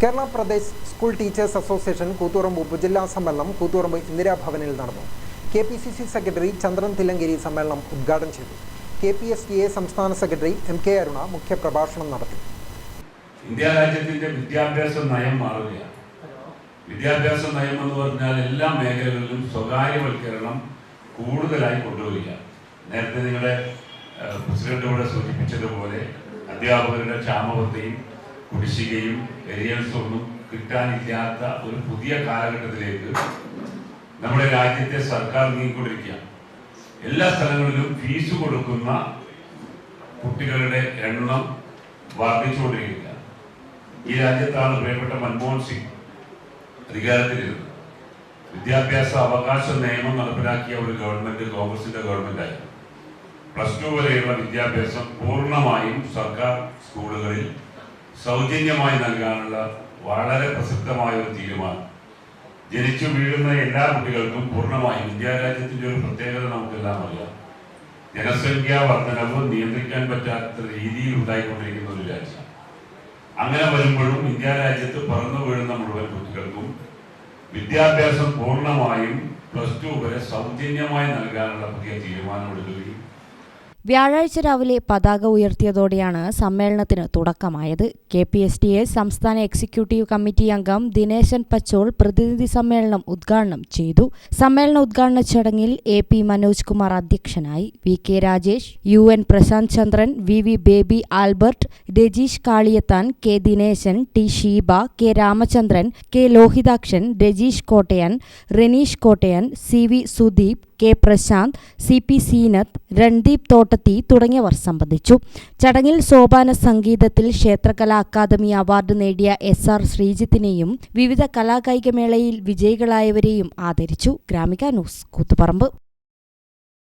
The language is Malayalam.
Kerala Pradesh school teachers association Koothuparamba ഉപജില്ലാ സമ്മേളനം കൂത്തുപറമ്പ് ഇന്ദിരാഭവനിൽ നടന്നു. KPCC സെക്രട്ടറി ചന്ദ്രൻ തില്ലങ്കേരി സമ്മേളനം ഉദ്ഘാടനം ചെയ്തു. KPSTA സംസ്ഥാന സെക്രട്ടറി MK അരുണ മുഖ്യപ്രഭാഷണം നടത്തി. ഇന്ത്യ രാജ്യത്തിന്റെ വിദ്യാഭ്യാസ നയം മാറുകയാണ്. വിദ്യാഭ്യാസ നയം എന്ന് പറഞ്ഞാൽ എല്ലാ മേഖലകളിലും സ്വകാര്യവൽക്കരണം കൂടുതലായി കൊണ്ടുവരികയാണ്. നേരത്തെ നിങ്ങളുടെ പ്രസിഡന്റ് ഇവിടെ സൂചിപ്പിച്ചതുപോലെ അധ്യാപകരുടെ ക്ഷാമബത്തയും കുടിശ്ശികയും ഏരിയൽസൊന്നും കിട്ടാനില്ലാത്ത ഒരു പുതിയ കാലഘട്ടത്തിലേക്ക് നമ്മുടെ രാജ്യത്തെ സർക്കാർ നീങ്ങിക്കൊണ്ടിരിക്കുകയാണ്. എല്ലാ സ്ഥലങ്ങളിലും ഫീസ് കൊടുക്കുന്ന കുട്ടികളുടെ എണ്ണം വർദ്ധിച്ചുകൊണ്ടിരിക്കുകയാണ്. ഈ രാജ്യത്താണ് പ്രിയപ്പെട്ട മൻമോഹൻ സിംഗ് അധികാരത്തിലിരുന്നത്. വിദ്യാഭ്യാസ അവകാശ നിയമം നടപ്പിലാക്കിയ ഒരു ഗവൺമെന്റ് കോൺഗ്രസിന്റെ ഗവൺമെന്റായിരുന്നു. +2 വരെയുള്ള വിദ്യാഭ്യാസം പൂർണ്ണമായും സർക്കാർ സ്കൂളുകളിൽ സൗജന്യമായി നൽകാനുള്ള വളരെ പ്രസക്തമായ ഒരു തീരുമാനം. ജനിച്ചു വീഴുന്ന എല്ലാ കുട്ടികൾക്കും പൂർണ്ണമായും, ഇന്ത്യ രാജ്യത്തിന്റെ ഒരു പ്രത്യേകത നമുക്കെല്ലാം അറിയാം, ജനസംഖ്യാ വർധനവ് നിയന്ത്രിക്കാൻ പറ്റാത്ത രീതിയിൽ ഉണ്ടായിക്കൊണ്ടിരിക്കുന്ന ഒരു രാജ്യം. അങ്ങനെ വരുമ്പോഴും ഇന്ത്യ രാജ്യത്ത് പറന്നു വീഴുന്ന മുഴുവൻ കുട്ടികൾക്കും വിദ്യാഭ്യാസം പൂർണ്ണമായും +2 വരെ സൗജന്യമായി നൽകാനുള്ള പുതിയ തീരുമാനമെടുക്കുകയും വ്യാഴാഴ്ച രാവിലെ പതാക ഉയർത്തിയതോടെയാണ് സമ്മേളനത്തിന് തുടക്കമായത്. KPSTA സംസ്ഥാന എക്സിക്യൂട്ടീവ് കമ്മിറ്റി അംഗം ദിനേശൻ പച്ചോൾ പ്രതിനിധി സമ്മേളനം ഉദ്ഘാടനം ചെയ്തു. സമ്മേളന ഉദ്ഘാടന ചടങ്ങിൽ AP മനോജ് കുമാർ അധ്യക്ഷനായി. VK Rajesh, UN Prashanth Chandran, VV Baby Albert, Rajeesh Kaliyathan, K Dineshan, T Sheeba, K Ramachandran, K Lohithakshan, Rajeesh Kottayan, Reneesh Kottayan, CV Sudeep, K Prashanth, CP Seenath, Randeep Thottathi തുടങ്ങിയവർ സംബന്ധിച്ചു. ചടങ്ങിൽ സോപാന സംഗീതത്തിൽ ക്ഷേത്രകലാ അക്കാദമി അവാർഡ് നേടിയ SR ശ്രീജിത്തിനെയും വിവിധ കലാകായികമേളയിൽ വിജയികളായവരെയും ആദരിച്ചു. ഗ്രാമിക ന്യൂസ്, കൂത്തുപറമ്പ്.